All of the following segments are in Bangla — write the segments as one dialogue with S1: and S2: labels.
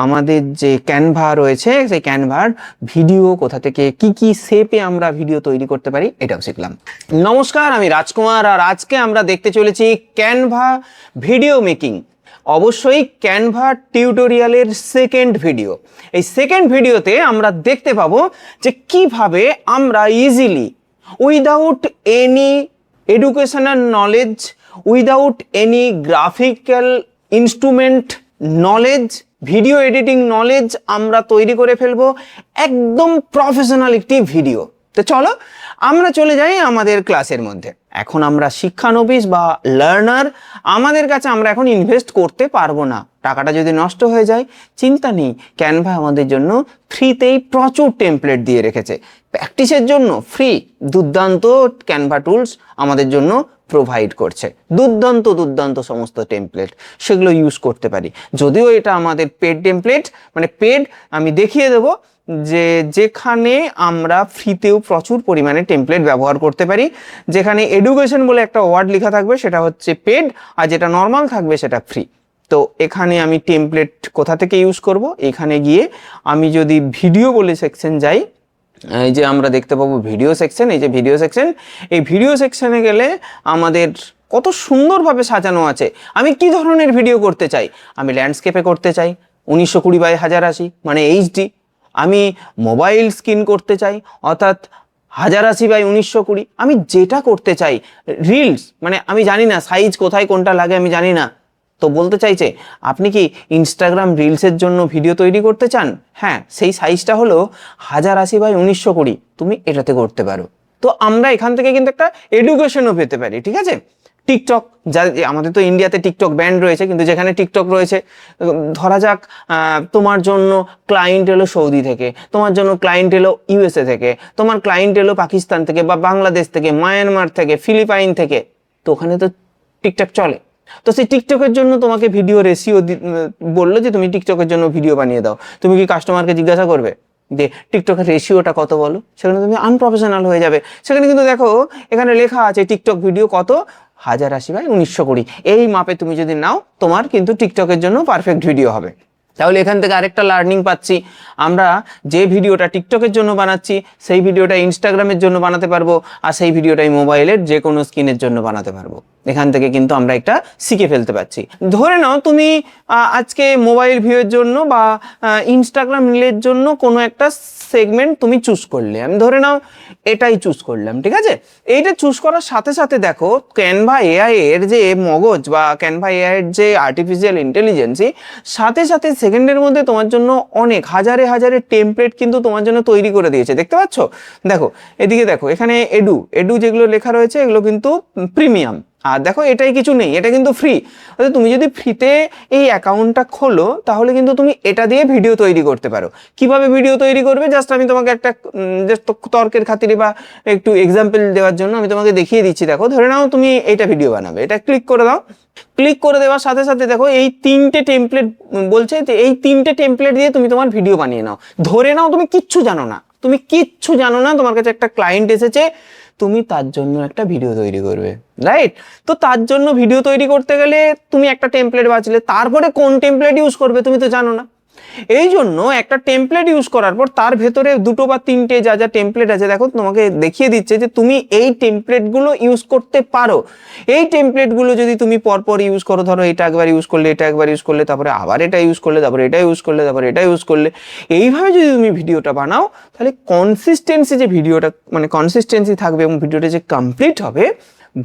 S1: আমাদের যে ক্যানভা রয়েছে সেই ক্যানভার ভিডিও কোথা থেকে কি শেপে আমরা ভিডিও তৈরি করতে পারি এটাও শিখলাম। নমস্কার, আমি রাজকুমার, আর আজকে আমরা দেখতে চলেছি ক্যানভা ভিডিও মেকিং। অবশ্যই ক্যানভা টিউটোরিয়ালের সেকেন্ড ভিডিও। এই সেকেন্ড ভিডিওতে আমরা দেখতে পাবো যে কিভাবে আমরা easily without any educational knowledge, without any graphical instrument knowledge, video editing knowledge আমরা তৈরি করে ফেলবো একদম প্রফেশনাল একটি ভিডিও। তো চলো আমরা চলে যাই আমাদের ক্লাসের মধ্যে। এখন আমরা শিক্ষানবিশ বা লার্নার, আমাদের কাছে আমরা এখন ইনভেস্ট করতে পারবো না। টাকাটা যদি নষ্ট হয়ে যায় চিন্তা নেই, ক্যানভা আমাদের জন্য ফ্রিতেই প্রচুর টেমপ্লেট দিয়ে রেখেছে। প্র্যাকটিসের জন্য ফ্রি দুর্দান্ত ক্যানভা টুলস আমাদের জন্য প্রোভাইড করছে। দুর্দান্ত সমস্ত টেমপ্লেট, সেগুলো ইউজ করতে পারি। যদিও এটা আমাদের পেড টেমপ্লেট, মানে পেড, আমি দেখিয়ে দেবো যে যেখানে আমরা ফ্রিতেও প্রচুর পরিমাণে টেমপ্লেট ব্যবহার করতে পারি। যেখানে এডুকেশন বলে একটা ওয়ার্ড লেখা থাকবে সেটা হচ্ছে পেড, আর যেটা নর্মাল থাকবে সেটা ফ্রি। তো এখানে আমি টেমপ্লেট কোথা থেকে ইউজ করব, এখানে গিয়ে আমি যদি ভিডিও বলে সেকশন যাই, এই যে আমরা দেখতে পাবো ভিডিও সেকশন, এই যে ভিডিও সেকশন, এই ভিডিও সেকশনে গেলে আমাদের কত সুন্দরভাবে সাজানো আছে। আমি কি ধরনের ভিডিও করতে চাই, আমি ল্যান্ডস্কেপে করতে চাই 1920x1080 মানে এইচডি, আমি মোবাইল স্ক্রিন করতে চাই অর্থাৎ 1080x1920, আমি যেটা করতে চাই। রিলস মানে আমি জানি না সাইজ কোথায় কোনটা লাগে, আমি জানি না। তো বলতে চাইছে আপনি কি ইনস্টাগ্রাম রিলসের জন্য ভিডিও তৈরি করতে চান? হ্যাঁ, সেই সাইজটা হলো 1080x1920, তুমি এটাতে করতে পারো। তো আমরা এখান থেকে কিন্তু একটা এডুকেশনও পেতে পারি, ঠিক আছে? টিকটক, যা আমাদের তো ইন্ডিয়াতে টিকটক ব্যান্ড রয়েছে, কিন্তু যেখানে টিকটক রয়েছে, ধরা যাক তোমার জন্য ক্লায়েন্ট এলো সৌদি থেকে, তোমার জন্য ক্লায়েন্ট এলো ইউএসএ থেকে, তোমার ক্লায়েন্ট এলো পাকিস্তান থেকে বা বাংলাদেশ থেকে, মায়ানমার থেকে, ফিলিপাইন থেকে, তো ওখানে তো টিকটক চলে। তো সেই টিকটকের জন্য তোমাকে ভিডিও রেশিও বললো যে তুমি টিকটকের জন্য ভিডিও বানিয়ে দাও। তুমি কি কাস্টমারকে জিজ্ঞাসা করবে যে টিকটকের রেশিওটা কত বলো? সেখানে তুমি আনপ্রফেশনাল হয়ে যাবে। সেখানে কিন্তু দেখো এখানে লেখা আছে টিকটক ভিডিও কত, 1080x1920। এই মাপে তুমি যদি নাও তোমার কিন্তু টিকটকের জন্য পারফেক্ট ভিডিও হবে। তাহলে এখান থেকে আরেকটা লার্নিং পাচ্ছি, আমরা যে ভিডিওটা টিকটকের জন্য বানাচ্ছি সেই ভিডিওটা ইনস্টাগ্রামের জন্য বানাতে পারবো, আর সেই ভিডিওটাই মোবাইলের যে কোনো স্ক্রিনের জন্য বানাতে পারবো। এখান থেকে কিন্তু আমরা একটা শিখে ফেলতে পারছি। ধরে নাও তুমি আজকে মোবাইল ভিউয়ের জন্য বা ইনস্টাগ্রাম রিলের জন্য কোনো একটা সেগমেন্ট তুমি চুজ করলে, আমি ধরে নাও এটাই চুজ করলাম, ঠিক আছে? এইটা চুজ করার সাথে সাথে দেখো ক্যানভা এআই এর যে মগজ বা ক্যানভা এআই এর যে আর্টিফিশিয়াল ইন্টেলিজেন্সি, সাথে সাথে সেকেন্ডের মধ্যে তোমার জন্য অনেক হাজারে টেমপ্লেট কিন্তু তোমার জন্য তৈরি করে দিয়েছে। দেখতে পাচ্ছ? দেখো এদিকে, দেখো এখানে এডু যেগুলো লেখা রয়েছে এগুলো কিন্তু প্রিমিয়াম, আর দেখো এটাই কিছু নেই, এটা কিন্তু ফ্রি। তুমি যদি ফ্রিতে এই অ্যাকাউন্টটা খোলো তাহলে কিন্তু তুমি এটা দিয়ে ভিডিও তৈরি করতে পারো। কিভাবে ভিডিও তৈরি করবে জাস্ট আমি তোমাকে একটা জাস্ট তর্কের খাতিরে বা একটু এক্সাম্পল দেওয়ার জন্য আমি তোমাকে দেখিয়ে দিচ্ছি। দেখো ধরে নাও তুমি এইটা ভিডিও বানাবে, এটা ক্লিক করে দাও। ক্লিক করে দেওয়ার সাথে সাথে দেখো এই 3টে টেমপ্লেট বলছে, এই 3টে টেমপ্লেট দিয়ে তুমি তোমার ভিডিও বানিয়ে নাও। ধরে নাও তুমি কিচ্ছু জানো না, তোমার কাছে একটা ক্লায়েন্ট এসেছে, তুমি তার জন্য একটা ভিডিও তৈরি করবে, রাইট? তো তার জন্য ভিডিও তৈরি করতে গেলে তুমি একটা টেমপ্লেট বাছলে, তারপরে কোন টেমপ্লেট ইউজ করবে তুমি তো জানো না। এই জন্য একটা টেমপ্লেট ইউজ করার পর তার ভেতরে 2টো বা 3টে যা টেমপ্লেট আছে, দেখো তোমাকে দেখিয়ে দিচ্ছে যে তুমি এই টেমপ্লেটগুলো ইউজ করতে পারো। এই টেমপ্লেটগুলো যদি তুমি পরপর ইউজ করো, ধরো এটা একবার ইউজ করলে, এটা একবার ইউজ করলে, তারপরে আবার এটা ইউজ করলে, তারপরে এটা ইউজ করলে, তারপরে এটা ইউজ করলে, এইভাবে যদি তুমি ভিডিওটা বানাও তাহলে কনসিস্টেন্সি যে ভিডিওটা মানে কনসিস্টেন্সি থাকবে এবং ভিডিওটা যে কমপ্লিট হবে,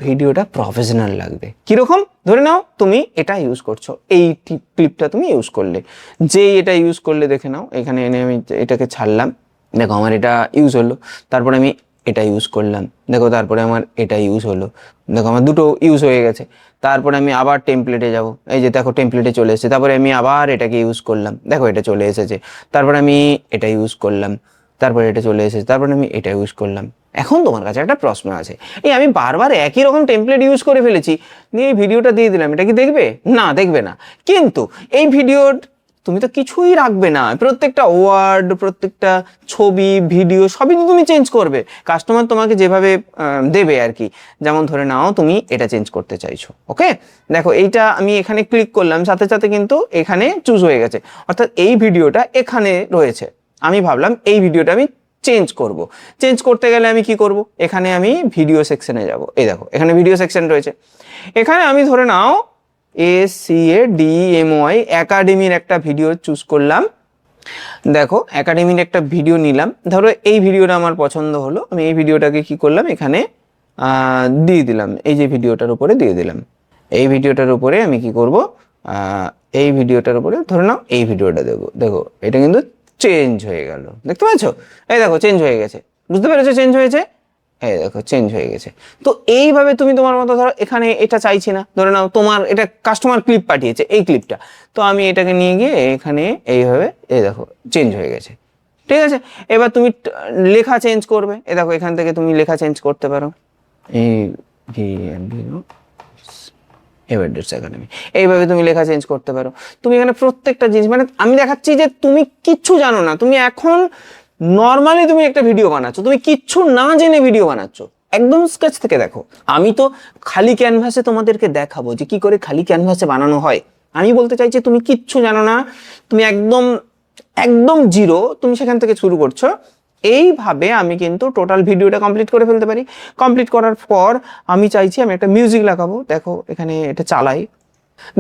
S1: ভিডিওটা প্রফেশনাল লাগবে। কিরকম? ধরে নাও তুমি এটা ইউজ করছো, এই ক্লিপটা তুমি ইউজ করলে, এটা ইউজ করলে দেখে নাও, এখানে এনে আমি এটাকে ছাড়লাম, দেখো আমার এটা ইউজ হলো, তারপরে আমি এটা ইউজ করলাম, দেখো তারপরে আমার এটা ইউজ হলো, দেখো আমার 2টো ইউজ হয়ে গেছে। তারপরে আমি আবার টেমপ্লেটে যাব, এই যে দেখো টেমপ্লেটে চলে এসেছে, তারপরে আমি আবার এটাকে ইউজ করলাম, দেখো এটা চলে এসেছে, তারপরে আমি এটা ইউজ করলাম, তারপরে এটা চলে এসেছে, তারপরে আমি এটা ইউজ করলাম। এখন তোমার কাছে একটা প্রশ্ন আছে, এই আমি বারবার একই রকম টেমপ্লেট ইউজ করে ফেলেছি, দিয়ে এই ভিডিওটা দিয়ে দিলাম, এটা কি দেখবে? না, দেখবে না। কিন্তু এই ভিডিওর তুমি তো কিছুই রাখবে না, প্রত্যেকটা ওয়ার্ড, প্রত্যেকটা ছবি, ভিডিও সবই তো তুমি চেঞ্জ করবে। কাস্টমার তোমাকে যেভাবে দেবে আর কি, যেমন ধরে নাও তুমি এটা চেঞ্জ করতে চাইছো, ওকে। দেখো এইটা আমি এখানে ক্লিক করলাম, সাথে সাথে কিন্তু এখানে চুজ হয়ে গেছে, অর্থাৎ এই ভিডিওটা এখানে রয়েছে। আমি ভাবলাম এই ভিডিওটা আমি চেঞ্জ করব। চেঞ্জ করতে গেলে আমি কি করব, এখানে আমি ভিডিও সেকশনে যাব। এই দেখো এখানে ভিডিও সেকশন রয়েছে, এখানে আমি ধরে নাও ACADEMY একাডেমির একটা ভিডিও চুজ করলাম। দেখো একাডেমির একটা ভিডিও নিলাম, ধরো এই ভিডিওটা আমার পছন্দ হলো, আমি এই ভিডিওটাকে কি করলাম এখানে দিয়ে দিলাম, এই যে ভিডিওটার উপরে দিয়ে দিলাম। এই ভিডিওটার উপরে আমি কি করব, এই ভিডিওটার উপরে ধরে নাও এই ভিডিওটা দেবো। দেখো এটা কিন্তু চেঞ্জ হয়ে গেল, দেখতে পাচ্ছ? এই দেখো চেঞ্জ হয়ে গেছে, বুঝতে পেরেছো চেঞ্জ হয়েছে? এই দেখো চেঞ্জ হয়ে গেছে। তো এইভাবে তুমি তোমার মতো ধরো এখানে এটা চাইছি না, ধরে নাও তোমার এটা কাস্টমার ক্লিপ পাঠিয়েছে, এই ক্লিপটা, তো আমি এটাকে নিয়ে গিয়ে এখানে এইভাবে, এই দেখো চেঞ্জ হয়ে গেছে, ঠিক আছে। এবার তুমি লেখা চেঞ্জ করবে, এ দেখো এখান থেকে তুমি লেখা চেঞ্জ করতে পারো, একাডেমি, এইভাবে তুমি লেখা চেঞ্জ করতে পারো। তুমি এখানে প্রত্যেকটা জিনিস, মানে আমি দেখাচ্ছি যে তুমি কিচ্ছু জানো না, তুমি এখন নর্মালি তুমি একটা ভিডিও বানাচ্ছ, তুমি কিচ্ছু না জেনে ভিডিও বানাচ্ছ, একদম স্কেচ থেকে দেখো। আমি তো খালি ক্যানভাসে তোমাদেরকে দেখাবো যে কি করে খালি ক্যানভাসে বানানো হয়। আমি বলতে চাইছি তুমি কিচ্ছু জানো না, তুমি একদম একদম জিরো, তুমি সেখান থেকে শুরু করছো। এইভাবে আমি কিন্তু টোটাল ভিডিওটা কমপ্লিট করে ফেলতে পারি। কমপ্লিট করার পর আমি চাইছি আমি একটা মিউজিক লাগাবো, দেখো এখানে এটা চালাই,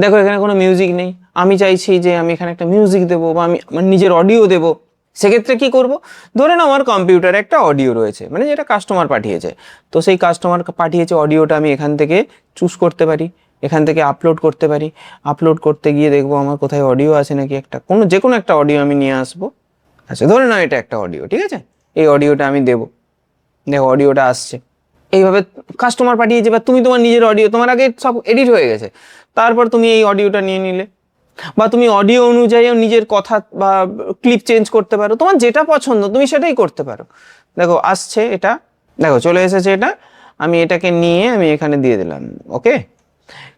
S1: দেখো এখানে কোনো মিউজিক নেই। আমি চাইছি যে আমি এখানে একটা মিউজিক দেবো বা আমি আমার নিজের অডিও দেবো। সেক্ষেত্রে কি করব, ধরে নাও আমার কম্পিউটারে একটা অডিও রয়েছে, মানে যেটা কাস্টমার পাঠিয়েছে, তো সেই কাস্টমার পাঠিয়েছে অডিওটা আমি এখান থেকে চুজ করতে পারি, এখান থেকে আপলোড করতে পারি। আপলোড করতে গিয়ে দেখবো আমার কোথায় অডিও আছে নাকি, একটা যে কোনো একটা অডিও আমি নিয়ে আসবো। আচ্ছা ধরে নাও এটা একটা অডিও, ঠিক আছে, এই অডিওটা আমি দেবো। দেখো অডিওটা আসছে, এইভাবে কাস্টমার পাঠিয়েছে বা তুমি তোমার নিজের অডিও, তোমার আগে সব এডিট হয়ে গেছে, তারপর তুমি এই অডিওটা নিয়ে নিলে, বা তুমি অডিও অনুযায়ী নিজের কথা বা ক্লিপ চেঞ্জ করতে পারো, তোমার যেটা পছন্দ তুমি সেটাই করতে পারো। দেখো আসছে এটা, দেখো চলে এসেছে এটা, আমি এটাকে নিয়ে আমি এখানে দিয়ে দিলাম, ওকে।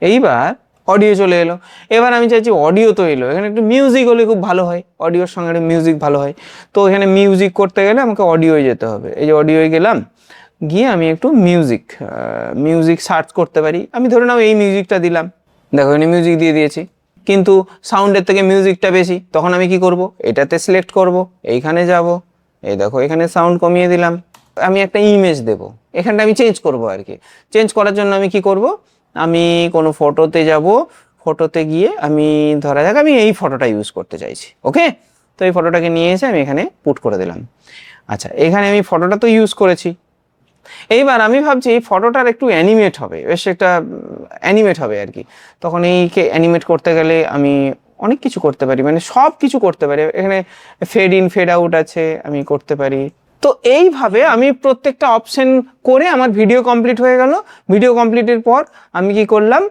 S1: এইবার অডিও চলে এলো, এবার আমি চাইছি অডিও তো এলো, এখানে একটু মিউজিক হলে খুব ভালো হয়, অডিওর সঙ্গে মিউজিক ভালো হয়। তো এখানে মিউজিক করতে গেলে আমাকে অডিওয় যেতে হবে, এই যে অডিওয় গেলাম, গিয়ে আমি একটু মিউজিক সার্চ করতে পারি। আমি ধরে নাও এই মিউজিকটা দিলাম, দেখো এখানে মিউজিক দিয়ে দিয়েছি, কিন্তু সাউন্ডের থেকে মিউজিকটা বেশি, তখন আমি কি করব, এটাতে সিলেক্ট করব, এইখানে যাব, এই দেখো এখানে সাউন্ড কমিয়ে দিলাম। আমি একটা ইমেজ দেব, এখানটা আমি চেঞ্জ করব আর কি। চেঞ্জ করার জন্য আমি কি করব, আমি কোনো ফটোতে যাব, ফটোতে গিয়ে আমি ধরা যাক আমি এই ফটোটা ইউজ করতে চাইছি, ওকে। তো এই ফটোটাকে নিয়ে এসে আমি এখানে পুট করে দিলাম। আচ্ছা এখানে আমি ফটোটা তো ইউজ করেছি, এইবার আমি ভাবছি এই ফটোটার একটু অ্যানিমেট হবে, বেশ একটা অ্যানিমেট হবে আর কি। তখন এইকে অ্যানিমেট করতে গেলে আমি অনেক কিছু করতে পারি, মানে সব কিছু করতে পারি, এখানে ফেড ইন ফেড আউট আছে, আমি করতে পারি। তো এইভাবে আমি প্রত্যেকটা অপশন করে আমার ভিডিও কমপ্লিট হয়ে গেল। ভিডিও কমপ্লিটের পর আমি কি করলাম,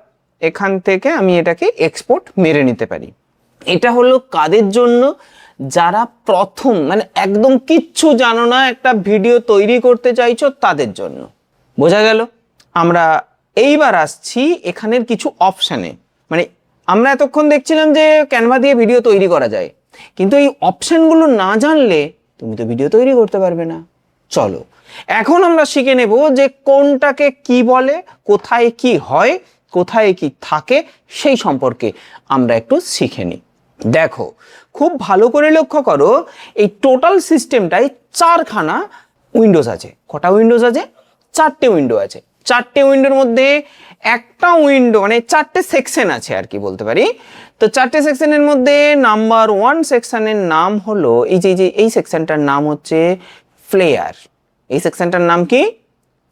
S1: এখান থেকে আমি এটাকে এক্সপোর্ট মেরে নিতে পারি। এটা হলো কাদের জন্য, যারা প্রথম মানে একদম কিচ্ছু জানো না একটা ভিডিও তৈরি করতে চাইছো তাদের জন্য। বোঝা গেল? আমরা এইবার আসছি এখানের কিছু অপশানে। মানে আমরা এতক্ষণ দেখছিলাম যে ক্যানভা দিয়ে ভিডিও তৈরি করা যায়, কিন্তু এই অপশানগুলো না জানলে তুমি তো ভিডিও তৈরি করতে পারবে না। চলো এখন আমরা শিখে নেব যে কোনটাকে কি বলে, কোথায় কি হয়, কোথায় কি থাকে, সেই সম্পর্কে আমরা একটু শিখে নিই। দেখো খুব ভালো করে লক্ষ্য করো, এই টোটাল সিস্টেমটায় 4খানা উইন্ডোজ আছে। কটা উইন্ডোজ আছে? 4টে উইন্ডো আছে। 4টে উইন্ডোর মধ্যে একটা উইন্ডো মানে 4টে সেকশন আছে আর কি বলতে পারি। তো 4টে সেকশনের মধ্যে নাম্বার 1 সেকশনের নাম হলো এই সেকশনটার নাম হচ্ছে ফ্লেয়ার। এই সেকশনটার নাম কি?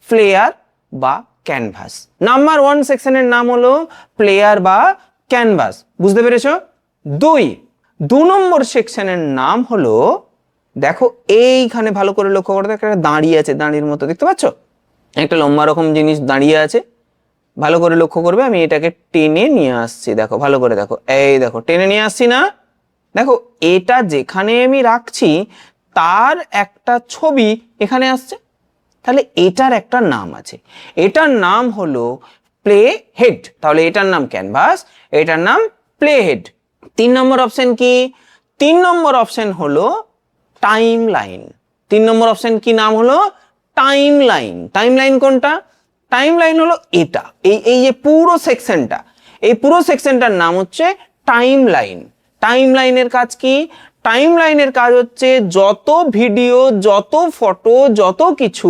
S1: ফ্লেয়ার বা ক্যানভাস। নাম্বার 1 সেকশনের নাম হলো প্লেয়ার বা ক্যানভাস, বুঝতে পেরেছো? 2 নম্বর সেকশনের নাম হলো, দেখো এইখানে ভালো করে লক্ষ্য করো, একটা দাঁড়িয়ে আছে, দাঁড়ির মতো দেখতে পাচ্ছ, একটা লম্বা রকম জিনিস দাঁড়িয়ে আছে, ভালো করে লক্ষ্য করবে। আমি এটাকে টেনে নিয়ে আসছি, দেখো ভালো করে দেখো, এই দেখো টেনে নিয়ে আসছি না? দেখো এটা যেখানে আমি রাখছি তার একটা ছবি এখানে আসছে, তাহলে এটার একটা নাম আছে, এটার নাম হলো প্লে হেড। তাহলে এটার নাম ক্যানভাস, এটার নাম প্লে হেড। তিন নম্বর অপশন কি? তিন নম্বর অপশন হলো টাইম লাইন। তিন নম্বর অপশন কি নাম হলো? Time line. টাইম লাইন কোনটা? টাইম লাইন হলো এটা, এই এই যে পুরো সেকশনটা, এই পুরো সেকশনটার নাম হচ্ছে টাইম লাইন। টাইম লাইনের কাজ কি? টাইম লাইনের কাজ হচ্ছে যত ভিডিও, যত ফটো, যত কিছু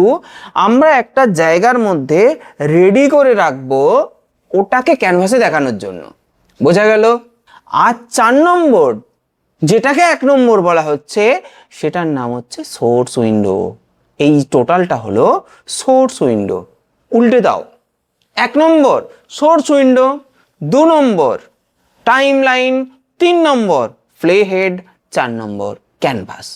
S1: আমরা একটা জায়গার মধ্যে রেডি করে রাখবো ওটাকে ক্যানভাসে দেখানোর জন্য। বোঝা গেল? আর 4 নম্বর, যেটাকে 1 নম্বর বলা হচ্ছে, সেটার নাম হচ্ছে সোর্স উইন্ডো। এই টোটালটা হলো সোর্স উইন্ডো। উল্টে দাও, 1 নম্বর সোর্স উইন্ডো, 2 নম্বর টাইম লাইন, 3 নম্বর প্লে হেড, 4 নম্বর ক্যানভাস।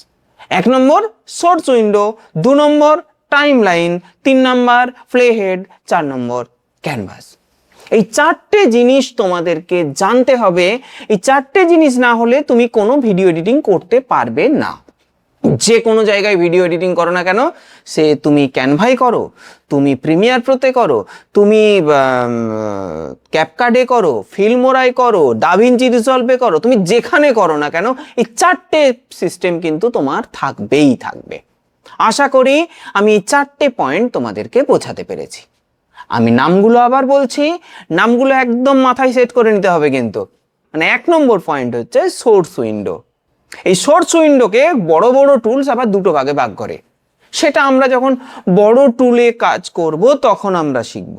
S1: 1 নম্বর সোর্স উইন্ডো, 2 নম্বর টাইম লাইন, 3 নম্বর প্লে হেড, 4 নম্বর ক্যানভাস। এই 4টে জিনিস তোমাদেরকে জানতে হবে। এই 4টে জিনিস না হলে তুমি কোনো ভিডিও এডিটিং করতে পারবে না। যে কোনো জায়গায় ভিডিও এডিটিং করো না কেন, সে তুমি ক্যানভাই করো, তুমি প্রিমিয়ার প্রোতে করো, তুমি ক্যাপকাটে করো, ফিল্মোরায় করো, ডাভিঞ্চি রিসলভে করো, তুমি যেখানে করো না কেন, এই 4টে সিস্টেম কিন্তু তোমার থাকবেই থাকবে। আশা করি আমি এই 4টে পয়েন্ট তোমাদেরকে বোঝাতে পেরেছি। আমি নামগুলো আবার বলছি, নামগুলো একদম মাথায় সেট করে নিতে হবে কিন্তু। মানে 1 নম্বর পয়েন্ট হচ্ছে সোর্স উইন্ডো। এই সোর্স উইন্ডোকে বড় বড় টুলস আবার দুটো ভাগে ভাগ করে, সেটা আমরা যখন বড় টুলে কাজ করব তখন আমরা শিখব।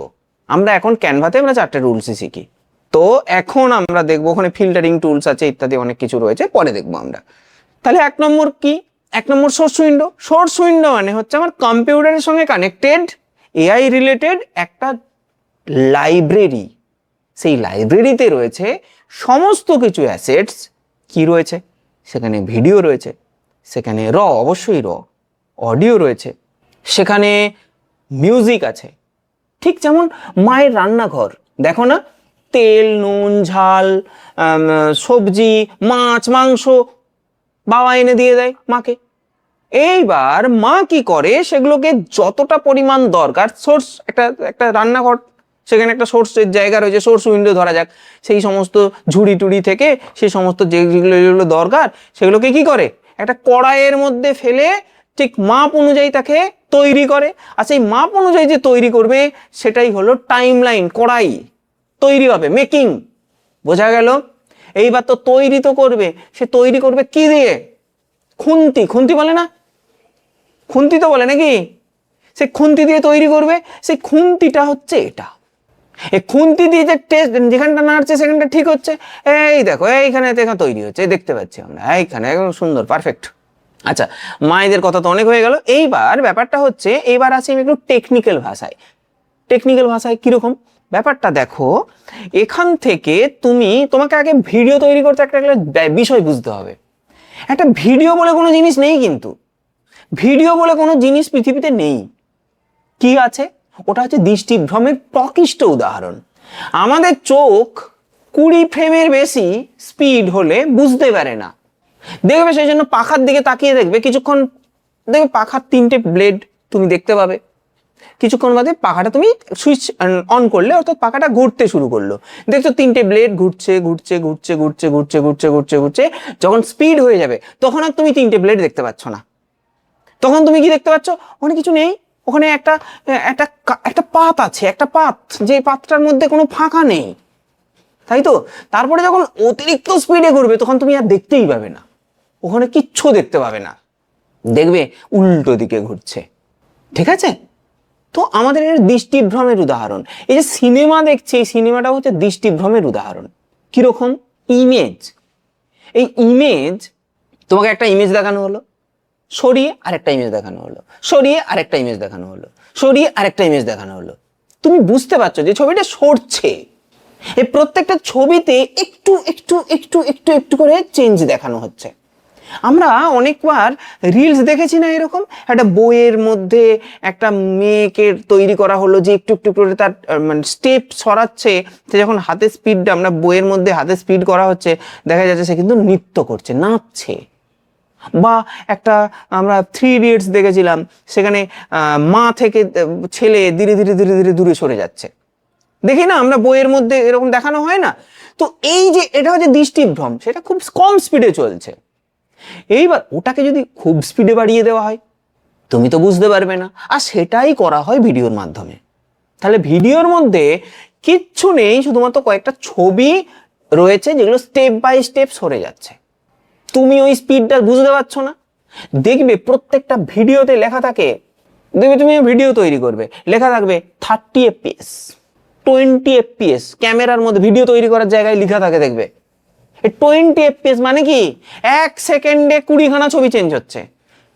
S1: আমরা এখন ক্যানভাতে আমরা 4টে রুলসই শিখি। তো এখন আমরা দেখবো ওখানে ফিল্টারিং টুলস আছে, ইত্যাদি অনেক কিছু রয়েছে, পরে দেখবো আমরা। তাহলে 1 নম্বর কি? 1 নম্বর সোর্স উইন্ডো। সোর্স উইন্ডো মানে হচ্ছে আমার কম্পিউটারের সঙ্গে কানেক্টেড এআই রিলেটেড একটা লাইব্রেরি। সেই লাইব্রেরিতে রয়েছে সমস্ত কিছু অ্যাসেটস। কি রয়েছে? সেখানে ভিডিও রয়েছে, সেখানে অবশ্যই অডিও রয়েছে, সেখানে মিউজিক আছে। ঠিক যেমন মায়ের রান্নাঘর, দেখো না, তেল, নুন, ঝাল, সবজি, মাছ, মাংস বাবা এনে দিয়ে দেয় মাকে। এইবার মা কি করে, সেগুলোকে যতটা পরিমাণ দরকার, সোর্স একটা একটা রান্নাঘর, সেখানে একটা সোর্সের জায়গা রয়েছে, সোর্স উইন্ডো ধরা যাক, সেই সমস্ত ঝুড়ি টুড়ি থেকে সেই সমস্ত যেগুলো যেগুলো দরকার সেগুলোকে কি করে, একটা কড়াইয়ের মধ্যে ফেলে ঠিক মাপ অনুযায়ী তাকে তৈরি করে। আর সেই মাপ অনুযায়ী যে তৈরি করবে সেটাই হলো টাইম লাইন। কড়াই তৈরি হবে, মেকিং। বোঝা গেল? এইবার তো তৈরি তো করবে, সে তৈরি করবে কি দিয়ে? খুন্তি। খুন্তি বলে না? খুন্তি তো বলে নাকি? সে খুন্তি দিয়ে তৈরি করবে। সেই খুন্তিটা হচ্ছে এটা। এই খুন্তি দিয়ে যে টেস্ট, যেখানটা নাড়ছে সেখানটা ঠিক হচ্ছে, এই দেখো এইখানে তৈরি হচ্ছে, দেখতে পাচ্ছি আমরা এইখানে, একদম সুন্দর, পারফেক্ট। আচ্ছা, মায়েদের কথা তো অনেক হয়ে গেল। এইবার ব্যাপারটা হচ্ছে, এইবার আসি আমি একটু টেকনিক্যাল ভাষায়। টেকনিক্যাল ভাষায় কিরকম ব্যাপারটা দেখো, এখান থেকে তোমাকে আগে ভিডিও তৈরি করতে একটা বিষয় বুঝতে হবে। একটা ভিডিও বলে কোনো জিনিস নেই, কিন্তু ভিডিও বলে কোনো জিনিস পৃথিবীতে নেই। কি আছে? ওটা হচ্ছে দৃষ্টিভ্রমের প্রকৃষ্ট উদাহরণ। আমাদের চোখ 20 ফ্রেমের বেশি স্পিড হলে বুঝতে পারে না, দেখবে, সেই জন্য পাখার দিকে তাকিয়ে দেখবে, কিছুক্ষণ দেখবে পাখার 3টে ব্লেড তুমি দেখতে পাবে। কিছুক্ষণ বাদে পাখাটা তুমি সুইচ অন করলে, অর্থাৎ পাখাটা ঘুরতে শুরু করলো, দেখছো 3টে ব্লেড ঘুরছে ঘুরছে ঘুরছে ঘুরছে ঘুরছে ঘুরছে ঘুরছে ঘুরছে। যখন স্পিড হয়ে যাবে তখন আর তুমি 3টে ব্লেড দেখতে পাচ্ছ না। তখন তুমি কি দেখতে পাচ্ছ? ওখানে কিছু নেই, ওখানে একটা একটা একটা পাত আছে, একটা পাত, যে পাতটার মধ্যে কোনো ফাঁকা নেই, তাই তো? তারপরে যখন অতিরিক্ত স্পিডে ঘুরবে তখন তুমি আর দেখতেই পাবে না, ওখানে কিচ্ছু দেখতে পাবে না, দেখবে উল্টো দিকে ঘুরছে। ঠিক আছে? তো আমাদের এর দৃষ্টিভ্রমের উদাহরণ। এই যে সিনেমা দেখছি, এই সিনেমাটা হচ্ছে দৃষ্টিভ্রমের উদাহরণ। কিরকম? ইমেজ। এই ইমেজ, তোমাকে একটা ইমেজ দেখানো হলো, সরিয়ে আরেকটা ইমেজ দেখানো হলো, সরিয়ে আরেকটা ইমেজ দেখানো হলো, সরিয়ে আরেকটা ইমেজ দেখানো হলো। তুমি বুঝতে পারছো যে ছবিটা সরছে। এই প্রত্যেকটা ছবিতে একটু একটু একটু একটু একটু করে চেঞ্জ দেখানো হচ্ছে। আমরা অনেকবার রিলস দেখেছি না, এরকম একটা বইয়ের মধ্যে একটা মেয়েকে তৈরি করা হলো যে একটু একটু করে তার মানে স্টেপ সরাচ্ছে, সে যখন হাতে স্পিডটা, আমরা বইয়ের মধ্যে হাতে স্পিড করা হচ্ছে, দেখা যাচ্ছে সে কিন্তু নৃত্য করছে, নাচছে। বা একটা আমরা 3 ইডিয়টস দেখেছিলাম, সেখানে মা থেকে ছেলে ধীরে ধীরে ধীরে ধীরে দূরে সরে যাচ্ছে, দেখি না আমরা বইয়ের মধ্যে এরকম দেখানো হয় না? তো এই যে এটা হচ্ছে দৃষ্টিভ্রম, সেটা খুব কম স্পিডে চলছে। এইবার ওটাকে যদি খুব স্পিডে বাড়িয়ে দেওয়া হয়, তুমি তো বুঝতে পারবে না। আর সেটাই করা হয় ভিডিওর মাধ্যমে। তাহলে ভিডিওর মধ্যে কিচ্ছু নেই, শুধুমাত্র কয়েকটা ছবি রয়েছে যেগুলো স্টেপ বাই স্টেপ সরে যাচ্ছে। তুমি ওই স্পিডটা বুঝতে পারছো না। দেখবে প্রত্যেকটা ভিডিওতে লেখা থাকে, দেখবে তুমি ভিডিও তৈরি করবে, লেখা থাকবে 30 FPS, 20 FPS, ক্যামেরার মধ্যে ভিডিও তৈরি করার জায়গায় লেখা থাকে দেখবে। 20 FPS মানে কি? 1 সেকেন্ডে 20খানা ছবি চেঞ্জ হচ্ছে।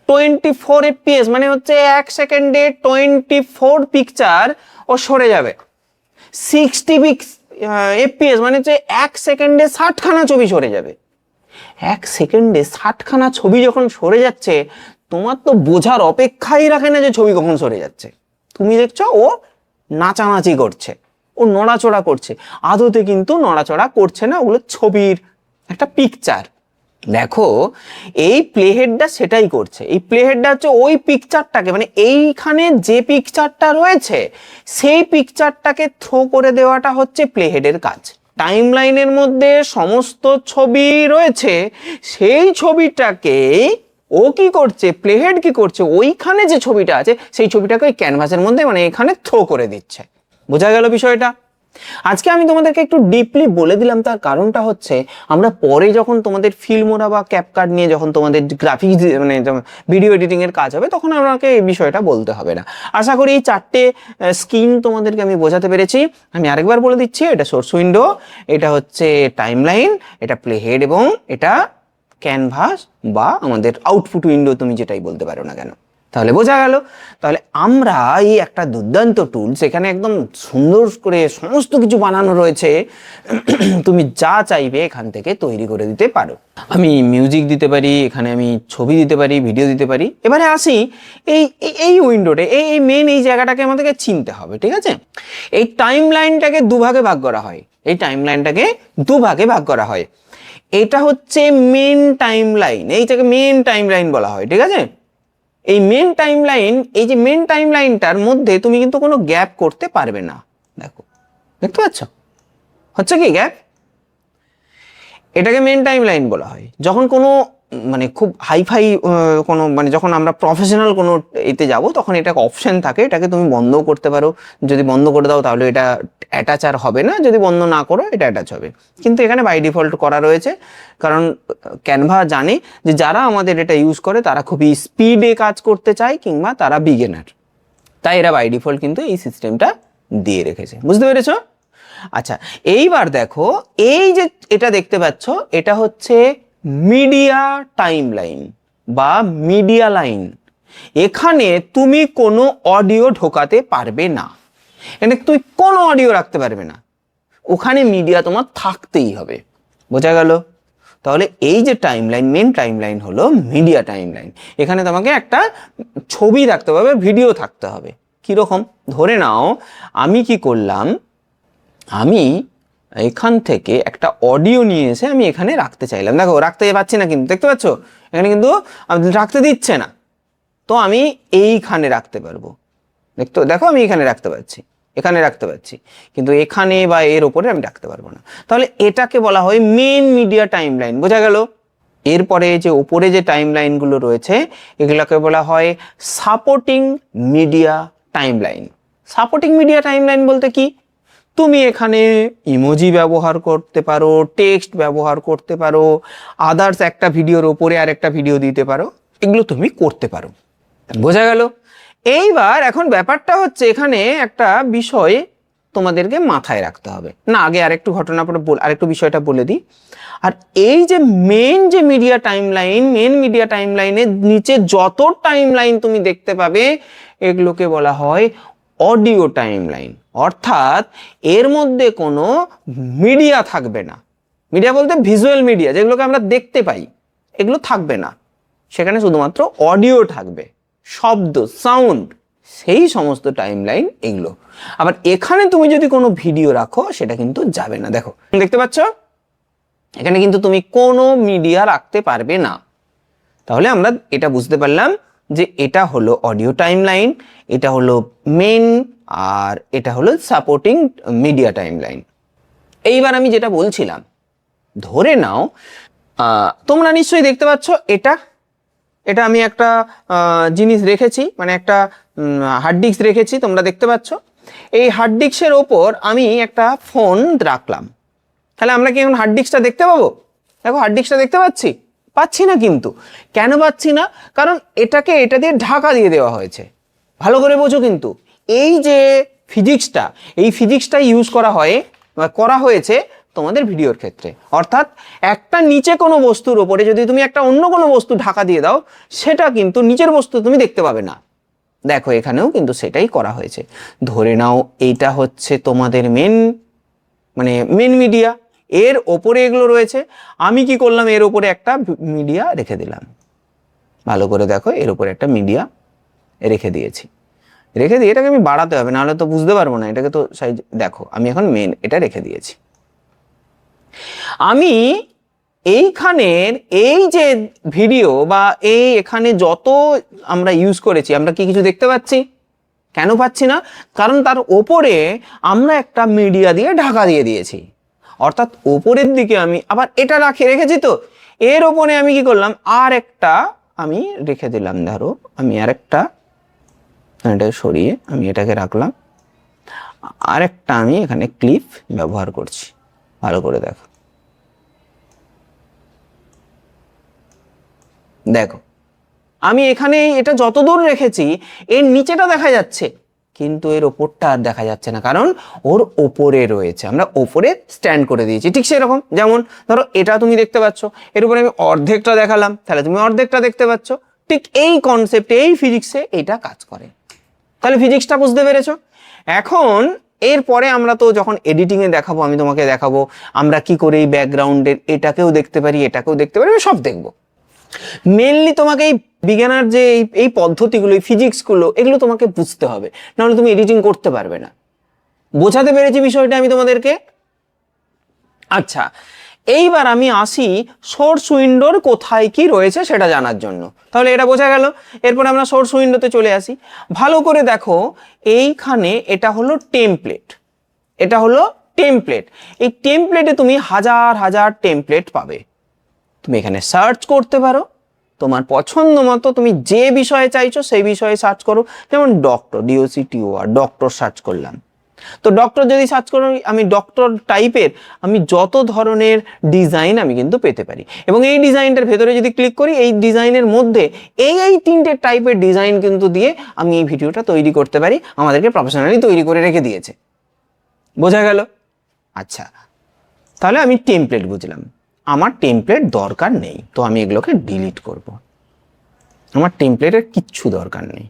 S1: 24 FPS মানে হচ্ছে 1 সেকেন্ডে 24 পিকচার ও সরে যাবে। 60 FPS মানে হচ্ছে 1 সেকেন্ডে 60খানা ছবি সরে যাবে। 1 সেকেন্ডে 60খানা ছবি যখন সরে যাচ্ছে, তোমার তো বোঝার অপেক্ষাই রাখে না যে ছবি কখন সরে যাচ্ছে। তুমি দেখছো ও নাচানাচি করছে, ও নড়াচড়া করছে, আদতে কিন্তু নড়াচড়া করছে না, ওগুলো ছবির একটা পিকচার। দেখো এই প্লেহেডটা সেটাই করছে। এই প্লেহেডটা হচ্ছে ওই পিকচারটাকে, মানে এইখানে যে পিকচারটা রয়েছে সেই পিকচারটাকে থ্রো করে দেওয়াটা হচ্ছে প্লেহেডের কাজ। টাইমলাইনের মধ্যে সমস্ত ছবি রয়েছে, সেই ছবিটাকে ও কি করছে, প্লেহেড কি করছে, ওইখানে যে ছবিটা আছে সেই ছবিটাকে ওই ক্যানভাসের মধ্যে মানে এখানে থ্রো করে দিচ্ছে। বোঝা গেল বিষয়টা? আজকে আমি তোমাদেরকে একটু ডিপলি বলে দিলাম, তার কারণটা হচ্ছে আমরা পরে যখন তোমাদের ফিল্মোরা বা ক্যাপকাট নিয়ে যখন তোমাদের গ্রাফিক্স মানে ভিডিও এডিটিং এর কাজ হবে, তখন আমাকে এই বিষয়টা বলতে হবে না। আশা করি এই 4টে স্ক্রিন তোমাদেরকে আমি বোঝাতে পেরেছি। আমি আরেকবার বলে দিচ্ছি, এটা সোর্স উইন্ডো, এটা হচ্ছে টাইমলাইন, এটা প্লেহেড এবং এটা ক্যানভাস বা আমাদের আউটপুট উইন্ডো, তুমি যেটাই বলতে পারো না কেন। তাহলে বোঝা গেল। তাহলে আমরা এই একটা দুর্দান্ত টুলস, এখানে একদম সুন্দর করে সমস্ত কিছু বানানো রয়েছে, তুমি যা চাইবে এখান থেকে তৈরি করে দিতে পারো। আমি মিউজিক দিতে পারি, এখানে আমি ছবি দিতে পারি, ভিডিও দিতে পারি। এবারে আসি এই এই উইন্ডোতে, এই মেন এই জায়গাটাকে আমাদেরকে চিনতে হবে, ঠিক আছে? এই টাইম লাইনটাকে দুভাগে ভাগ করা হয়, এই টাইম লাইনটাকে দুভাগে ভাগ করা হয়। এটা হচ্ছে মেন টাইম লাইন, এইটাকে মেন টাইম লাইন বলা হয়, ঠিক আছে? এই মেন টাইম লাইন, এই যে মেন টাইম লাইনটার মধ্যে তুমি কিন্তু কোনো গ্যাপ করতে পারবে না। দেখো, দেখতে পাচ্ছ হচ্ছে কি গ্যাপ? এটাকে মেন টাইম লাইন বলা হয়। যখন কোনো মানে খুব হাইফাই কোনো মানে যখন আমরা প্রফেশনাল কোনো এতে যাব, তখন এটা অপশন থাকে, এটাকে তুমি বন্ধও করতে পারো। যদি বন্ধ করে দাও তাহলে এটা অ্যাটাচ আর হবে না, যদি বন্ধ না করো এটা অ্যাটাচ হবে। কিন্তু এখানে বাই ডিফল্ট করা রয়েছে, কারণ ক্যানভা জানে যে যারা আমাদের এটা ইউজ করে তারা খুবই স্পিডে কাজ করতে চায় কিংবা তারা বিগিনার, তাই এরা বাই ডিফল্ট কিন্তু এই সিস্টেমটা দিয়ে রেখেছে। বুঝতে পেরেছো? আচ্ছা, এইবার দেখো এই যে এটা দেখতে পাচ্ছ, এটা হচ্ছে মিডিয়া টাইমলাইন বা মিডিয়া লাইন। এখানে তুমি কোনো অডিও ঢোকাতে পারবে না, এখানে তুই কোনো অডিও রাখতে পারবে না, ওখানে মিডিয়া তোমার থাকতেই হবে। বোঝা গেল? তাহলে এই যে টাইমলাইন, মেন টাইমলাইন হলো মিডিয়া টাইমলাইন। এখানে তোমাকে একটা ছবি থাকতে হবে, ভিডিও থাকতে হবে। কিরকম? ধরে নাও আমি কি করলাম, আমি এখান থেকে একটা অডিও নিয়ে এসে আমি এখানে রাখতে চাইলাম। দেখো রাখতে পারছি না, কিন্তু দেখতে পাচ্ছ এখানে কিন্তু রাখতে দিচ্ছে না। তো আমি এইখানে রাখতে পারবো, দেখো আমি এখানে রাখতে পারছি, এখানে রাখতে পারছি, কিন্তু এখানে বা এর ওপরে আমি রাখতে পারবো না। তাহলে এটাকে বলা হয় মেন মিডিয়া টাইমলাইন। বোঝা গেল? এরপরে যে উপরে যে টাইমলাইনগুলো রয়েছে এগুলোকে বলা হয় supporting media timeline. Supporting media timeline বলতে কি? তুমি এখানে ইমোজি ব্যবহার করতে পারো, টেক্সট ব্যবহার করতে পারো, আদার্স একটা ভিডিওর ওপরে আর একটা ভিডিও দিতে পারো, এগুলো তুমি করতে পারো। বোঝা গেল? এইবার এখন ব্যাপারটা হচ্ছে এখানে একটা বিষয় তোমাদেরকে মাথায় রাখতে হবে। না, আগে আরেকটু ঘটনা পরে আরেকটু বিষয়টা বলে দিই। আর এই যে মেন যে মিডিয়া টাইমলাইন, মেন মিডিয়া টাইমলাইনের নিচে যত টাইমলাইন তুমি দেখতে পাবে এগুলোকে বলা হয় অডিও টাইমলাইন। অর্থাৎ এর মধ্যে কোনো মিডিয়া থাকবে না। মিডিয়া বলতে ভিজুয়াল মিডিয়া, যেগুলোকে আমরা দেখতে পাই, এগুলো থাকবে না। সেখানে শুধুমাত্র অডিও থাকবে, শব্দ, সাউন্ড, সেই সমস্ত টাইমলাইন এগুলো। আবার এখানে তুমি যদি কোনো ভিডিও রাখো সেটা কিন্তু যাবে না। দেখো, দেখতে পাচ্ছ এখানে কিন্তু তুমি কোনো মিডিয়া রাখতে পারবে না। তাহলে আমরা এটা বুঝতে পারলাম যে এটা হলো অডিও টাইমলাইন, এটা হলো মেন, আর এটা হলো সাপোর্টিং মিডিয়া টাইমলাইন। এইবার আমি যেটা বলছিলাম, ধরে নাও তোমরা নিশ্চয়ই দেখতে পাচ্ছ এটা এটা আমি একটা জিনিস রেখেছি, মানে একটা হার্ড ডিস্ক রেখেছি, তোমরা দেখতে পাচ্ছ। এই হার্ড ডিস্কের ওপর আমি একটা ফোন রাখলাম, তাহলে আমরা কি এখন হার্ড ডিস্কটা দেখতে পাবো? দেখো হার্ড ডিস্কটা দেখতে পাচ্ছি না। কিন্তু কেন পাচ্ছি না? কারণ এটাকে এটা দিয়ে ঢাকা দিয়ে দেওয়া হয়েছে। ভালো করে বোঝো, কিন্তু এই যে এই ফিজিক্সটা ইউজ করা হয়েছে তোমাদের ভিডিওর ক্ষেত্রে। অর্থাৎ একটা নিচে কোনো বস্তুর ওপরে যদি তুমি একটা অন্য কোনো বস্তু ঢাকা দিয়ে দাও, সেটা কিন্তু নিচের বস্তু তুমি দেখতে পাবে না। দেখো এখানেও কিন্তু সেটাই করা হয়েছে। ধরে নাও এইটা হচ্ছে তোমাদের মেন মিডিয়া, এর ওপরে এগুলো রয়েছে। আমি কি করলাম, এর ওপরে একটা মিডিয়া রেখে দিলাম। ভালো করে দেখো, এর উপরে একটা মিডিয়া রেখে দিয়েছি। রেখে দিয়ে এটাকে আমি বাড়াতে হবে, নাহলে তো বুঝতে পারবো না। এটাকে তো সাইজ দেখো, আমি এখন এটা রেখে দিয়েছি। আমি এইখানের এই যে ভিডিও বা এখানে যত আমরা ইউজ করেছি, আমরা কি কিছু দেখতে পাচ্ছি? কেন পাচ্ছি না? কারণ তার ওপরে আমরা একটা মিডিয়া দিয়ে ঢাকা দিয়ে দিয়েছি। অর্থাৎ ওপরের দিকে আমি আবার এটা রেখেছি, তো এর ওপরে আমি কি করলাম, আর একটা আমি রেখে দিলাম। ধরো আমি আর একটা, এটা সরিয়ে আমি এটাকে রাখলাম, আর একটা আমি এখানে ক্লিপ ব্যবহার করছি। ভালো করে দেখো, দেখো আমি এখানে এটা যত দূর রেখেছি এর নিচেটা দেখা যাচ্ছে, কিন্তু এর ওপরটা আর দেখা যাচ্ছে না, কারণ ওর ওপরে রয়েছে। আমরা ওপরে স্ট্যান্ড করে দিয়েছি। ঠিক সেরকম, যেমন ধরো এটা তুমি দেখতে পাচ্ছ, এর উপরে আমি অর্ধেকটা দেখালাম, তাহলে তুমি অর্ধেকটা দেখতে পাচ্ছ। ঠিক এই কনসেপ্টে, এই ফিজিক্সে এটা কাজ করে। তাহলে ফিজিক্সটা বুঝতে পেরেছো? এখন এরপরে আমরা তো যখন এডিটিংয়ে দেখাবো, আমি তোমাকে দেখাবো আমরা কি করে এই ব্যাকগ্রাউন্ডের এটাকেও দেখতে পারি, এটাকেও দেখতে পারি, আমি সব দেখবো। মেনলি তোমাকে এই বিজ্ঞানের যে এই পদ্ধতিগুলো, এই ফিজিক্সগুলো, এগুলো তোমাকে বুঝতে হবে, নাহলে তুমি এডিটিং করতে পারবে না। বোঝাতে পেরেছি বিষয়টা আমি তোমাদেরকে? আচ্ছা, এইবার আমি আসি সোর্স উইন্ডোর কোথায় কি রয়েছে সেটা জানার জন্য। তাহলে এটা বোঝা গেল। এরপর আমরা সোর্স উইন্ডোতে চলে আসি। ভালো করে দেখো, এইখানে এটা হলো টেমপ্লেট। এই টেমপ্লেটে তুমি হাজার হাজার টেমপ্লেট পাবে। তুমি এখানে সার্চ করতে পারো তোমার পছন্দ মতো। তুমি যে বিষয়ে চাইছো সেই বিষয়ে সার্চ করো। যেমন ডক্টর, DOCTOR, ডক্টর সার্চ করলাম। তো ডক্টর যদি সার্চ করো, আমি ডক্টর টাইপের আমি যত ধরনের ডিজাইন আমি কিন্তু পেতে পারি। এবং এই ডিজাইনটার ভেতরে যদি ক্লিক করি, এই ডিজাইনের মধ্যে এই তিনটে টাইপের ডিজাইন কিন্তু দিয়ে আমি এই ভিডিওটা তৈরি করতে পারি। আমাদেরকে প্রফেশনালি তৈরি করে রেখে দিয়েছে। বোঝা গেল? আচ্ছা, তাহলে আমি টেমপ্লেট বুঝলাম। আমার টেমপ্লেট দরকার নেই, তো আমি এগুলোকে ডিলিট করব। আমার টেমপ্লেটের কিচ্ছু দরকার নেই।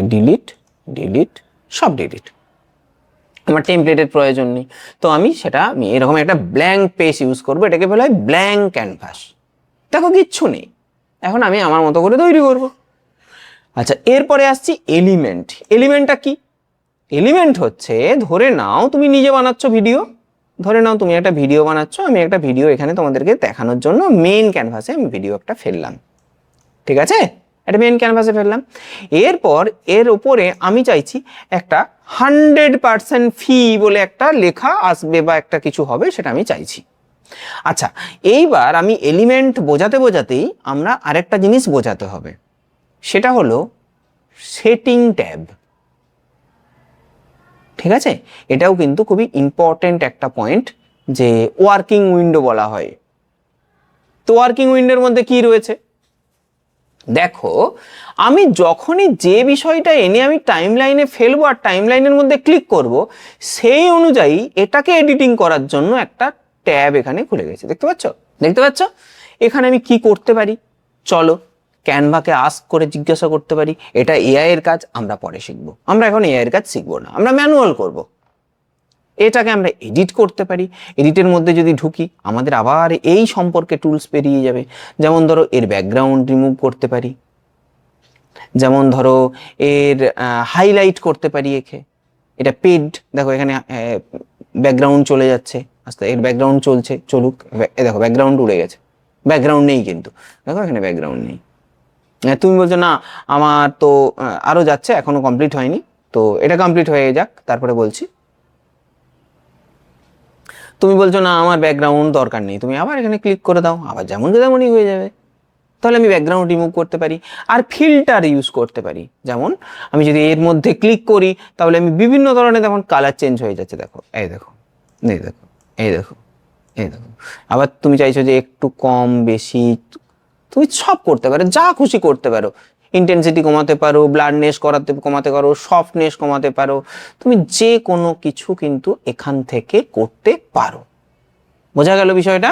S1: ডিলিট, সব ডিলিট। আমার টেমপ্লেটের প্রয়োজন নেই, তো আমি এরকম একটা ব্ল্যাঙ্ক পেজ ইউজ করবো। এটাকে বলা হয় ব্ল্যাঙ্ক ক্যানভাস। দেখো কিচ্ছু নেই, এখন আমি আমার মতো করে তৈরি করব। আচ্ছা, এরপরে আসছি এলিমেন্ট। এলিমেন্টটা কি? এলিমেন্ট হচ্ছে, ধরে নাও তুমি নিজে বানাচ্ছ ভিডিও। তুমি একটা ভিডিও বানাচ্ছ। আমি একটা ভিডিও এখানে তোমাদেরকে দেখানোর জন্য মেইন ক্যানভাসে আমি ভিডিও একটা ফেললাম। ঠিক আছে, একটা মেইন ক্যানভাসে ফেললাম। এরপর এর উপরে আমি চাইছি একটা 100% ফি বলে একটা লেখা আসবে বা একটা কিছু হবে, সেটা আমি চাইছি। আচ্ছা, এইবার আমি এলিমেন্ট বোঝাতেই আমরা আরেকটা জিনিস বোঝাতে হবে, সেটা হলো সেটিং ট্যাব। ঠিক আছে, এটাও কিন্তু খুবই ইম্পর্টেন্ট একটা পয়েন্ট, যে ওয়ার্কিং উইন্ডো বলা হয়। তো ওয়ার্কিং উইন্ডোর মধ্যে কি রয়েছে দেখো, আমি যখনই যে বিষয়টা এনে আমি টাইমলাইনে ফেলবো আর টাইমলাইনের মধ্যে ক্লিক করব, সেই অনুযায়ী এটাকে এডিটিং করার জন্য একটা ট্যাব এখানে খুলে গেছে। দেখতে পাচ্ছ? এখানে আমি কি করতে পারি, চলো ক্যানভাকে আস্ক করে জিজ্ঞাসা করতে পারি। এটা এআই এর কাজ, আমরা পরে শিখবো। আমরা এখন এআই এর কাজ শিখবো না, আমরা ম্যানুয়াল করব। এটাকে আমরা এডিট করতে পারি। এডিটের মধ্যে যদি ঢুকি, আমাদের আবার এই সম্পর্কে টুলস পেরিয়ে যাবে। যেমন ধরো এর ব্যাকগ্রাউন্ড রিমুভ করতে পারি, যেমন ধরো এর হাইলাইট করতে পারি। এটা পেড, দেখো এখানে ব্যাকগ্রাউন্ড চলে যাচ্ছে আস্তে, এর ব্যাকগ্রাউন্ড চলুক। দেখো ব্যাকগ্রাউন্ড উড়ে গেছে। ব্যাকগ্রাউন্ড নেই কিন্তু, দেখো এখানে ব্যাকগ্রাউন্ড নেই। তুমি বলছো না আমার তো আরও যাচ্ছে, এখনো কমপ্লিট হয়নি, তো এটা কমপ্লিট হয়ে যাক তারপরে বলছি। তুমি বলছো না আমার ব্যাকগ্রাউন্ড দরকার নেই, তুমি আবার এখানে ক্লিক করে দাও, আবার যেমন তেমনই হয়ে যাবে। তাহলে আমি ব্যাকগ্রাউন্ড রিমুভ করতে পারি আর ফিল্টার ইউজ করতে পারি। যেমন আমি যদি এর মধ্যে ক্লিক করি তাহলে আমি বিভিন্ন ধরনের দেখুন কালার চেঞ্জ হয়ে যাচ্ছে, দেখো এই দেখো, এই দেখো, এই দেখো, এই দেখো। আবার তুমি চাইছো যে একটু কম বেশি, তুমি সব করতে পারো, যা খুশি করতে পারো। ইন্টেন্সিটি কমাতে পারো, ব্লাডনেস কমাতে পারো, সফটনেস কমাতে পারো, তুমি যে কোনো কিছু কিন্তু এখান থেকে করতে পারো। বোঝা গেল বিষয়টা?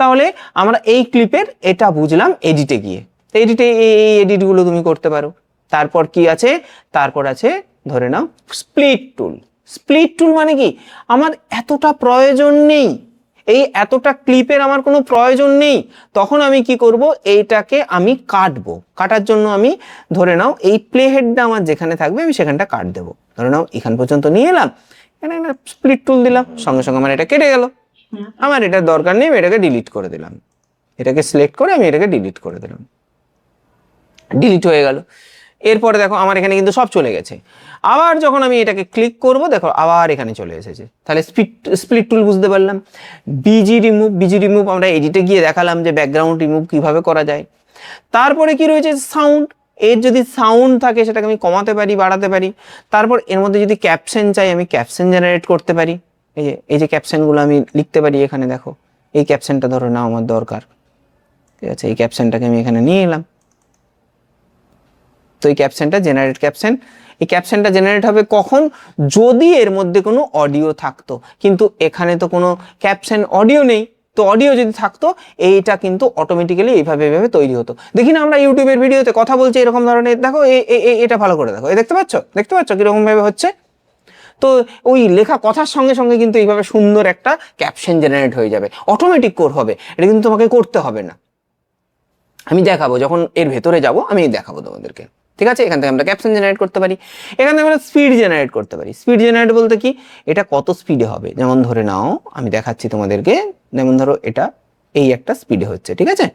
S1: তাহলে আমরা এই ক্লিপের এটা বুঝলাম এডিটে গিয়ে। এডিটে এই এডিটগুলো তুমি করতে পারো। তারপর কি আছে? তারপর আছে ধরে নাও স্প্লিট টুল। স্প্লিট টুল মানে কি, আমার এতটা প্রয়োজন নেই, এই এতটা ক্লিপের আমার কোনো প্রয়োজন নেই, তখন আমি কি করব, এইটাকে আমি কাটবো। কাটার জন্য আমি ধরে নাও এই প্লে হেডটা আমার যেখানে থাকবে আমি সেখানটা কাট দেবো। ধরে নাও এখান পর্যন্ত নিয়ে এলাম, এখানে একটা স্প্লিট টুল দিলাম, সঙ্গে সঙ্গে আমার এটা কেটে গেল। আমার এটার দরকার নেই, আমি এটাকে ডিলিট করে দিলাম। এটাকে সিলেক্ট করে আমি এটাকে ডিলিট করে দিলাম, ডিলিট হয়ে গেল। এরপরে দেখো আমার এখানে কিন্তু সব চলে গেছে। আবার যখন আমি এটাকে ক্লিক করব, দেখো আবার এখানে চলে এসেছে। তাহলে স্প্লিট টুল বুঝতে পারলাম। বিজি রিমুভ আমরা এডিটে গিয়ে দেখালাম যে ব্যাকগ্রাউন্ড রিমুভ কিভাবে করা যায়। তারপরে কি রয়েছে সাউন্ড। এর যদি সাউন্ড থাকে সেটাকে আমি কমাতে পারি, বাড়াতে পারি। তারপর এর মধ্যে যদি ক্যাপশন চাই, আমি ক্যাপশন জেনারেট করতে পারি। এই যে ক্যাপশনগুলো আমি লিখতে পারি এখানে, দেখো এই ক্যাপশনটা ধরো না আমার দরকার, ঠিক আছে, এই ক্যাপশনটাকে আমি এখানে নিয়ে এলাম। তো এই ক্যাপশনটা জেনারেট ক্যাপশন, এই ক্যাপশনটা জেনারেট হবে কখন, যদি এর মধ্যে কোনো অডিও থাকতো। কিন্তু এখানে তো কোনো ক্যাপশন অডিও নেই, তো অডিও যদি থাকতো এইটা কিন্তু অটোমেটিক্যালি এইভাবে তৈরি হতো। দেখি না আমরা ইউটিউবের ভিডিওতে কথা বলছি এরকম ধরনের, দেখো এটা ভালো করে দেখো, দেখতে পাচ্ছ কিরকম ভাবে হচ্ছে। তো ওই লেখা কথার সঙ্গে সঙ্গে কিন্তু এইভাবে সুন্দর একটা ক্যাপশন জেনারেট হয়ে যাবে, অটোমেটিক হবে। এটা কিন্তু তোমাকে করতে হবে না, আমি দেখাবো যখন এর ভেতরে যাব, আমি দেখাবো তোমাদেরকে। ঠিক আছে, এখান থেকে আমরা ক্যাপশন জেনারেট করতে পারি, এখান থেকে আমরা স্পিড জেনারেট করতে পারি। স্পিড জেনারেট বলতে কি, এটা কত স্পিডে হবে, যেমন ধরে নাও আমি দেখাচ্ছি তোমাদেরকে, যেমন ধরো এটা এই একটা স্পিডে হচ্ছে, ঠিক আছে।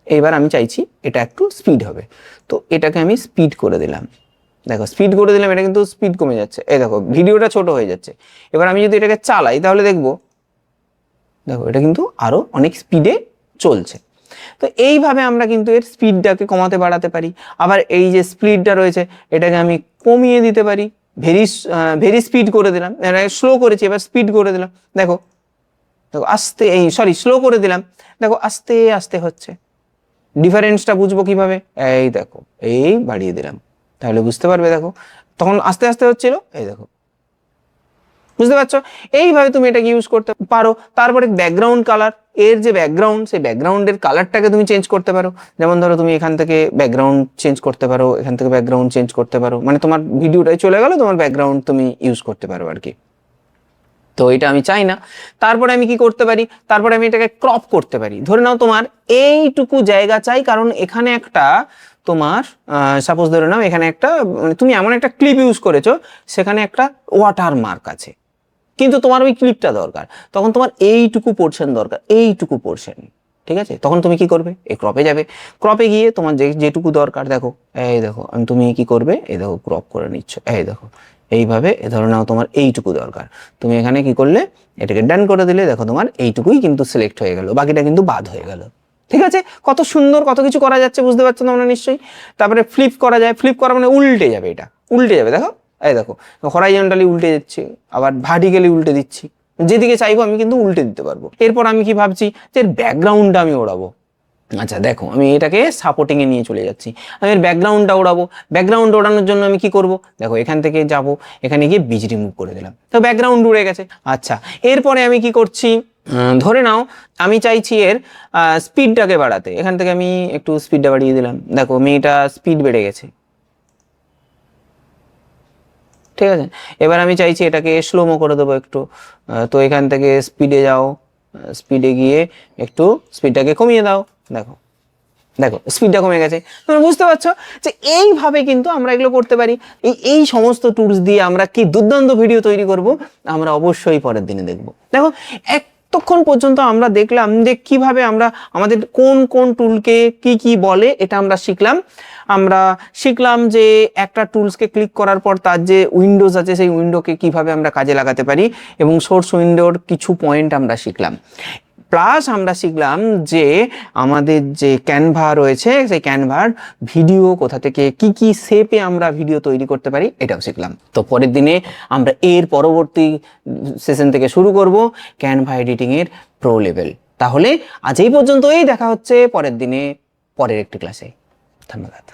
S1: এইবার আমি চাইছি এটা একটু স্পিড হবে, তো এটাকে আমি স্পিড করে দিলাম। দেখো স্পিড করে দিলাম, এটা কিন্তু স্পিড কমে যাচ্ছে, এই দেখো ভিডিওটা ছোট হয়ে যাচ্ছে। এবার আমি যদি এটাকে চালাই তাহলে দেখবো, দেখো এটা কিন্তু আরো অনেক স্পিডে চলছে। তো এইভাবে আমরা কিন্তু এর স্পিডটাকে কমাতে বাড়াতে পারি। আবার এই যে স্পিডটা রয়েছে এটাকে আমি কমিয়ে দিতে পারি, ভেরি স্পিড করে দিলাম, স্লো করেছি এবার স্পিড করে দিলাম, দেখো দেখো আস্তে, স্লো করে দিলাম, দেখো আস্তে আস্তে হচ্ছে। ডিফারেন্সটা বুঝবো কিভাবে, এই দেখো এই বাড়িয়ে দিলাম, তাহলে বুঝতে পারবে। দেখো তখন আস্তে আস্তে হচ্ছিল, এই দেখো, বুঝতে পারছো। এইভাবে তুমি এটাকে ইউজ করতে পারো। তারপরে ব্যাকগ্রাউন্ড কালার, এর যে ব্যাকগ্রাউন্ড, সেই ব্যাকগ্রাউন্ডের কালারটাকে তুমি চেঞ্জ করতে পারো। যেমন ধরো তুমি এখান থেকে ব্যাকগ্রাউন্ড চেঞ্জ করতে পারো, এখান থেকে ব্যাকগ্রাউন্ড চেঞ্জ করতে পারো, মানে তোমার ভিডিওটাই চলে গেল, তোমার ব্যাকগ্রাউন্ড তুমি ইউজ করতে পারো আর কি। তো এটা আমি চাই না। তারপরে আমি কি করতে পারি, তারপরে আমি এটাকে ক্রপ করতে পারি। ধরে নাও তোমার এইটুকু জায়গা চাই, কারণ এখানে একটা তোমার সাপোজ ধরে নাও এখানে একটা তুমি এমন একটা ক্লিপ ইউজ করেছো, সেখানে একটা ওয়াটার মার্ক আছে, কিন্তু তোমার ওই ক্লিপটা দরকার, তখন তোমার এইটুকু পোর্শন দরকার, এইটুকু পোর্শন, ঠিক আছে। তখন তুমি কি করবে, এই ক্রপে যাবে, ক্রপে গিয়ে তোমার যেটুকু দরকার, দেখো এই দেখো তুমি কি করবে, এই দেখো ক্রপ করে নিচ্ছ, এই দেখো এইভাবে। ধরো নাও তোমার এইটুকু দরকার, তুমি এখানে কি করলে, এটাকে ডান করে দিলে, দেখো তোমার এইটুকুই কিন্তু সিলেক্ট হয়ে গেল, বাকিটা কিন্তু বাদ হয়ে গেল। ঠিক আছে, কত সুন্দর কত কিছু করা যাচ্ছে, বুঝতে পারছো তোমরা নিশ্চয়ই। তারপরে ফ্লিপ করা যায়, ফ্লিপ করা মানে উল্টে যাবে, এটা উল্টে যাবে, দেখো এই দেখো হরাইজন্টালি উল্টে যাচ্ছে, আবার ভার্টিক্যালি উল্টে দিচ্ছি, যেদিকে চাইবো আমি কিন্তু উল্টে দিতে পারবো। এরপর আমি কি ভাবছি যে ব্যাকগ্রাউন্ডটা আমি ওড়াবো। আচ্ছা দেখো আমি এটাকে সাপোর্টিংয়ে নিয়ে চলে যাচ্ছি, আমি এর ব্যাকগ্রাউন্ডটা ওড়াবো। ব্যাকগ্রাউন্ড ওড়ানোর জন্য আমি কি করব, দেখো এখান থেকে যাব, এখানে গিয়ে বিজ রিমুভ করে দিলাম, তো ব্যাকগ্রাউন্ড উড়ে গেছে। আচ্ছা এরপরে আমি কি করছি, ধরে নাও আমি চাইছি এর স্পিডটাকে বাড়াতে, এখান থেকে আমি একটু স্পিডটা বাড়িয়ে দিলাম, দেখো মেয়েটা স্পিড বেড়ে গেছে, ঠিক আছে। এবার আমি চাইছি এটাকে স্লোমো করে দেবো একটু, তো এখান থেকে স্পিডে যাও, স্পিডে গিয়ে একটু স্পিডটাকে কমিয়ে দাও, দেখো দেখো স্পিডটা কমে গেছে। তোমরা বুঝতে পারছো যে এইভাবে কিন্তু আমরা এগুলো করতে পারি। এই সমস্ত টুলস দিয়ে আমরা কি দুর্দান্ত ভিডিও তৈরি করব, আমরা অবশ্যই পরের দিনে দেখব। দেখো এতক্ষণ পর্যন্ত আমরা দেখলাম যে কিভাবে আমরা আমাদের কোন কোন টুলকে কি কি বলে এটা আমরা শিখলাম যে একটা টুলসকে ক্লিক করার পর তার যে উইন্ডোজ আছে সেই উইন্ডোকে কিভাবে আমরা কাজে লাগাতে পারি এবং সোর্স উইন্ডোর কিছু পয়েন্ট আমরা শিখলাম। প্লাস আমরা শিখলাম যে আমাদের যে ক্যানভা রয়েছে সেই ক্যানভার ভিডিও কোথা থেকে কি কি শেপে আমরা ভিডিও তৈরি করতে পারি এটাও শিখলাম। তো পরের দিনে আমরা এর পরবর্তী সেশন থেকে শুরু করব ক্যানভা এডিটিং এর প্রো লেভেল। তাহলে আজ এই পর্যন্তই, দেখা হচ্ছে পরের দিনে পরের একটি ক্লাসে। ধন্যবাদ।